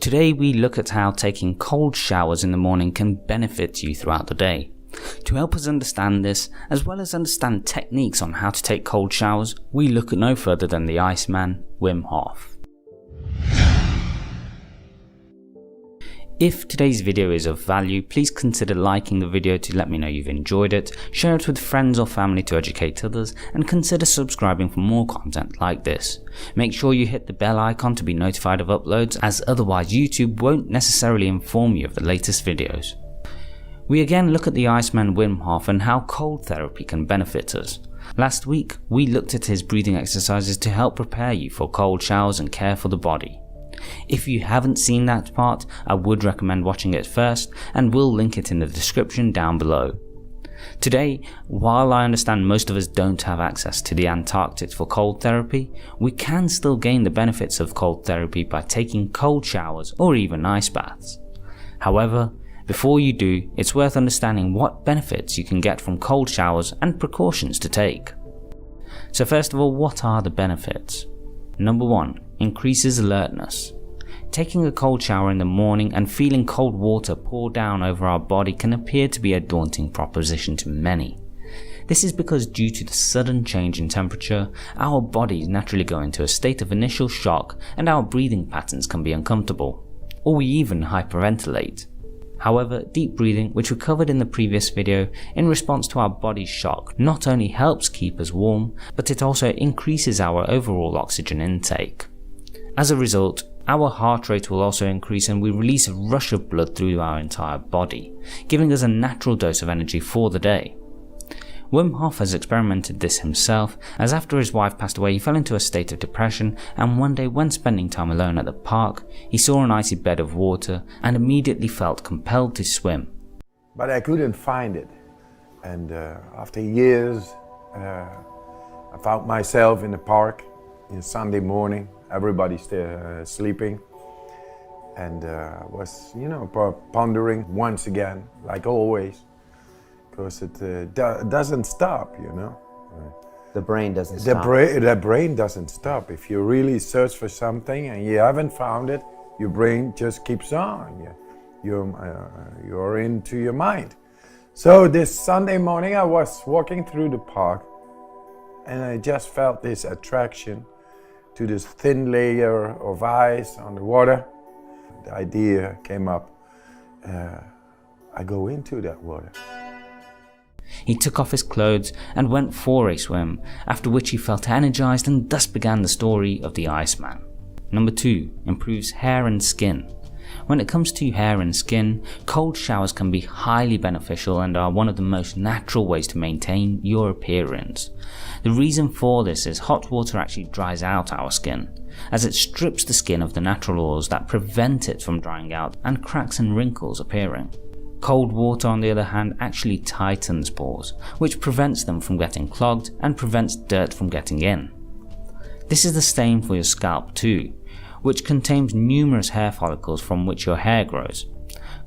Today we look at how taking cold showers in the morning can benefit you throughout the day. To help us understand this, as well as understand techniques on how to take cold showers, we look at no further than the Iceman, Wim Hof. If today's video is of value, please consider liking the video to let me know you've enjoyed it, share it with friends or family to educate others, and consider subscribing for more content like this. Make sure you hit the bell icon to be notified of uploads, as otherwise YouTube won't necessarily inform you of the latest videos. We again look at the Iceman Wim Hof and how cold therapy can benefit us. Last week, we looked at his breathing exercises to help prepare you for cold showers and care for the body. If you haven't seen that part, I would recommend watching it first, and we'll link it in the description down below. Today, while I understand most of us don't have access to the Antarctic for cold therapy, we can still gain the benefits of cold therapy by taking cold showers or even ice baths. However, before you do, it's worth understanding what benefits you can get from cold showers and precautions to take. So first of all, what are the benefits? Number 1. Increases alertness. Taking a cold shower in the morning and feeling cold water pour down over our body can appear to be a daunting proposition to many. This is because due to the sudden change in temperature, our bodies naturally go into a state of initial shock and our breathing patterns can be uncomfortable, or we even hyperventilate. However, deep breathing, which we covered in the previous video, in response to our body's shock, not only helps keep us warm, but it also increases our overall oxygen intake. As a result, our heart rate will also increase and we release a rush of blood through our entire body, giving us a natural dose of energy for the day. Wim Hof has experimented this himself, as after his wife passed away he fell into a state of depression, and one day when spending time alone at the park, he saw an icy bed of water and immediately felt compelled to swim. But I couldn't find it, and after years I found myself in the park on Sunday morning. Everybody's still sleeping, and was, pondering once again, like always. Because it doesn't stop, The brain doesn't stop. The brain doesn't stop. If you really search for something and you haven't found it, your brain just keeps on. You're into your mind. So this Sunday morning I was walking through the park and I just felt this attraction to this thin layer of ice on the water. The idea came up, I go into that water. He took off his clothes and went for a swim, after which he felt energized, and thus began the story of the Iceman. Number 2. Improves hair and skin. When it comes to hair and skin, cold showers can be highly beneficial and are one of the most natural ways to maintain your appearance. The reason for this is hot water actually dries out our skin, as it strips the skin of the natural oils that prevent it from drying out and cracks and wrinkles appearing. Cold water, on the other hand, actually tightens pores, which prevents them from getting clogged and prevents dirt from getting in. This is the same for your scalp too, which contains numerous hair follicles from which your hair grows.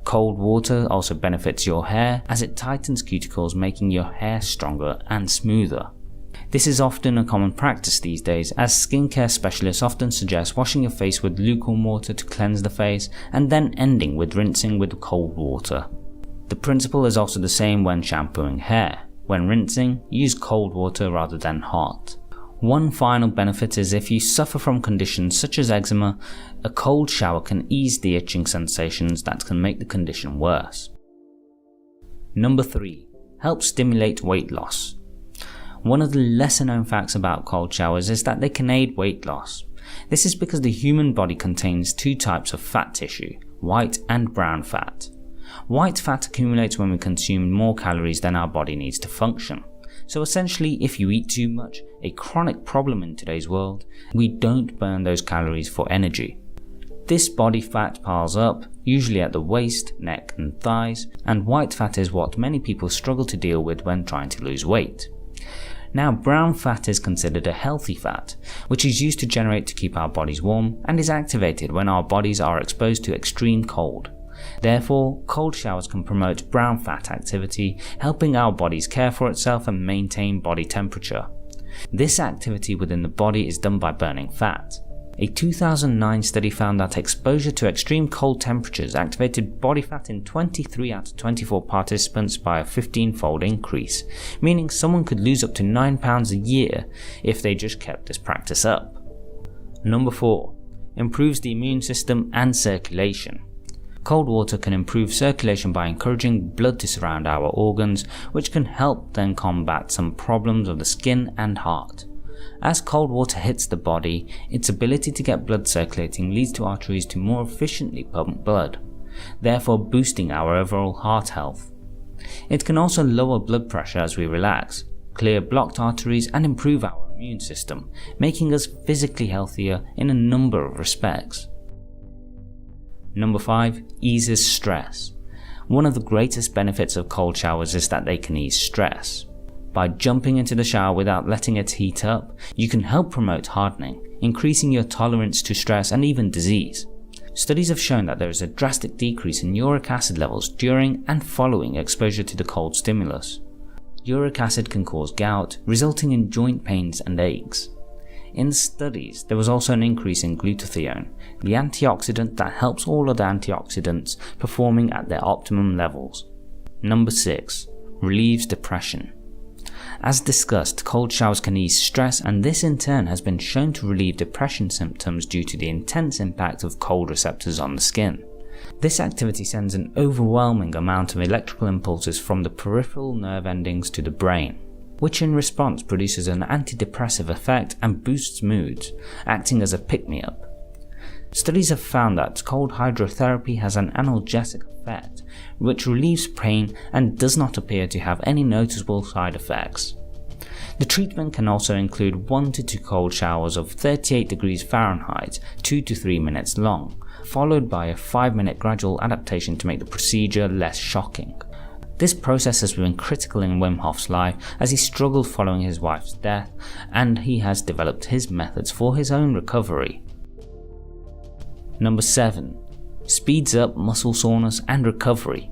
Cold water also benefits your hair as it tightens cuticles, making your hair stronger and smoother. This is often a common practice these days, as skincare specialists often suggest washing your face with lukewarm water to cleanse the face and then ending with rinsing with cold water. The principle is also the same when shampooing hair. When rinsing, use cold water rather than hot. One final benefit is if you suffer from conditions such as eczema, a cold shower can ease the itching sensations that can make the condition worse. Number 3. Helps stimulate weight loss. One of the lesser known facts about cold showers is that they can aid weight loss. This is because the human body contains 2 types of fat tissue, white and brown fat. White fat accumulates when we consume more calories than our body needs to function. So essentially, if you eat too much, a chronic problem in today's world, we don't burn those calories for energy. This body fat piles up, usually at the waist, neck and thighs, and white fat is what many people struggle to deal with when trying to lose weight. Now, brown fat is considered a healthy fat, which is used to generate to keep our bodies warm and is activated when our bodies are exposed to extreme cold. Therefore, cold showers can promote brown fat activity, helping our bodies care for itself and maintain body temperature. This activity within the body is done by burning fat. A 2009 study found that exposure to extreme cold temperatures activated body fat in 23 out of 24 participants by a 15-fold increase, meaning someone could lose up to 9 pounds a year if they just kept this practice up. Number 4. Improves the immune system and circulation. Cold water can improve circulation by encouraging blood to surround our organs, which can help then combat some problems of the skin and heart. As cold water hits the body, its ability to get blood circulating leads to arteries to more efficiently pump blood, therefore boosting our overall heart health. It can also lower blood pressure as we relax, clear blocked arteries and improve our immune system, making us physically healthier in a number of respects. Number 5. Eases stress. One of the greatest benefits of cold showers is that they can ease stress. By jumping into the shower without letting it heat up, you can help promote hardening, increasing your tolerance to stress and even disease. Studies have shown that there is a drastic decrease in uric acid levels during and following exposure to the cold stimulus. Uric acid can cause gout, resulting in joint pains and aches. In studies, there was also an increase in glutathione, the antioxidant that helps all other antioxidants performing at their optimum levels. Number 6. Relieves depression. As discussed, cold showers can ease stress, and this in turn has been shown to relieve depression symptoms due to the intense impact of cold receptors on the skin. This activity sends an overwhelming amount of electrical impulses from the peripheral nerve endings to the brain, which in response produces an antidepressive effect and boosts moods, acting as a pick-me-up. Studies have found that cold hydrotherapy has an analgesic effect, which relieves pain and does not appear to have any noticeable side effects. The treatment can also include 1 to 2 cold showers of 38 degrees Fahrenheit, 2 to 3 minutes long, followed by a 5-minute gradual adaptation to make the procedure less shocking. This process has been critical in Wim Hof's life as he struggled following his wife's death, and he has developed his methods for his own recovery. Number 7. Speeds up muscle soreness and recovery.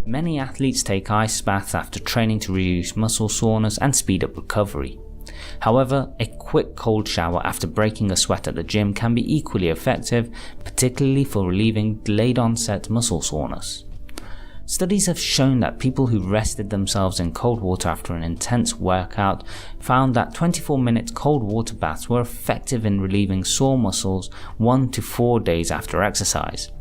Many athletes take ice baths after training to reduce muscle soreness and speed up recovery. However, a quick cold shower after breaking a sweat at the gym can be equally effective, particularly for relieving delayed onset muscle soreness. Studies have shown that people who rested themselves in cold water after an intense workout found that 24-minute cold water baths were effective in relieving sore muscles 1 to 4 days after exercise.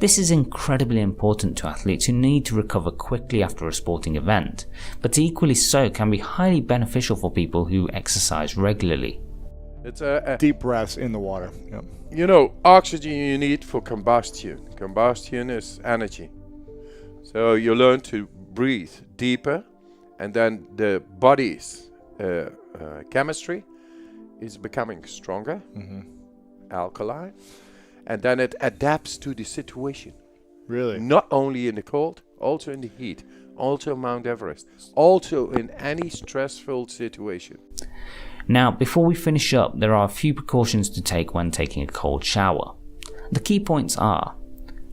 This is incredibly important to athletes who need to recover quickly after a sporting event, but equally so can be highly beneficial for people who exercise regularly. It's a Deep breaths in the water. Yep. You know, oxygen you need for combustion. Combustion is energy. So you learn to breathe deeper, and then the body's chemistry is becoming stronger, alkaline, and then it adapts to the situation. Really? Not only in the cold, also in the heat, also Mount Everest, also in any stressful situation. Now, before we finish up, there are a few precautions to take when taking a cold shower. The key points are: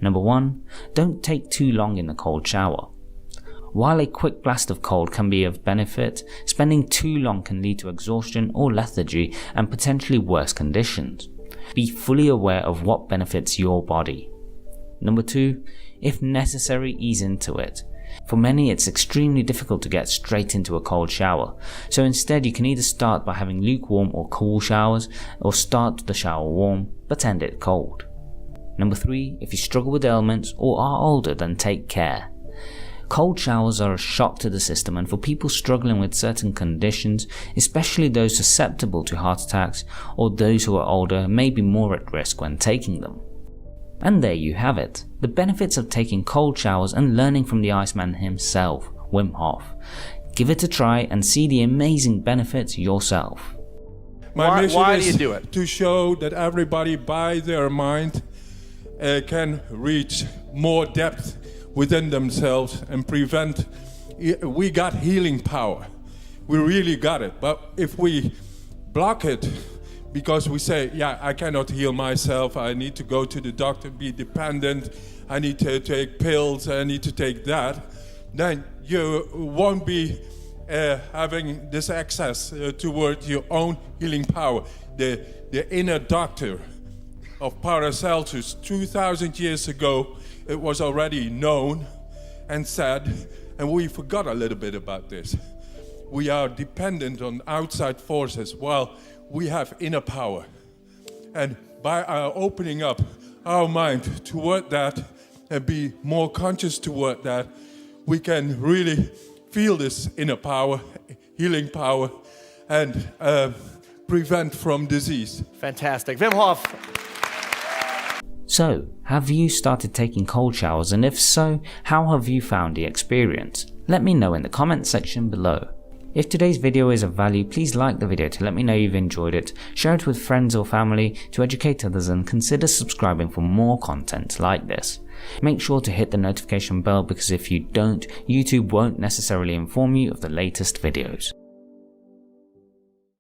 Number 1. Don't take too long in the cold shower. While a quick blast of cold can be of benefit, spending too long can lead to exhaustion or lethargy and potentially worse conditions. Be fully aware of what benefits your body. Number 2. If necessary, ease into it. For many, it's extremely difficult to get straight into a cold shower, so instead you can either start by having lukewarm or cool showers, or start the shower warm but end it cold. Number 3. If you struggle with ailments or are older, then take care. Cold showers are a shock to the system, and for people struggling with certain conditions, especially those susceptible to heart attacks or those who are older, may be more at risk when taking them. And there you have it, the benefits of taking cold showers and learning from the Iceman himself, Wim Hof. Give it a try and see the amazing benefits yourself. My mission why is do you do it? to show that everybody by their mind can reach more depth within themselves and prevent. We got healing power. We really got it. But if we block it because we say, yeah, I cannot heal myself, I need to go to the doctor, be dependent, I need to take pills, I need to take that, then you won't be having this access toward your own healing power. the inner doctor of Paracelsus 2,000 years ago. It was already known and said, and we forgot a little bit about this. We are dependent on outside forces while we have inner power. And by our opening up our mind toward that and be more conscious toward that, we can really feel this inner power, healing power, and prevent from disease. Fantastic. Wim Hof. So, have you started taking cold showers, and if so, how have you found the experience? Let me know in the comment section below. If today's video is of value, please like the video to let me know you've enjoyed it, share it with friends or family to educate others, and consider subscribing for more content like this. Make sure to hit the notification bell because if you don't, YouTube won't necessarily inform you of the latest videos.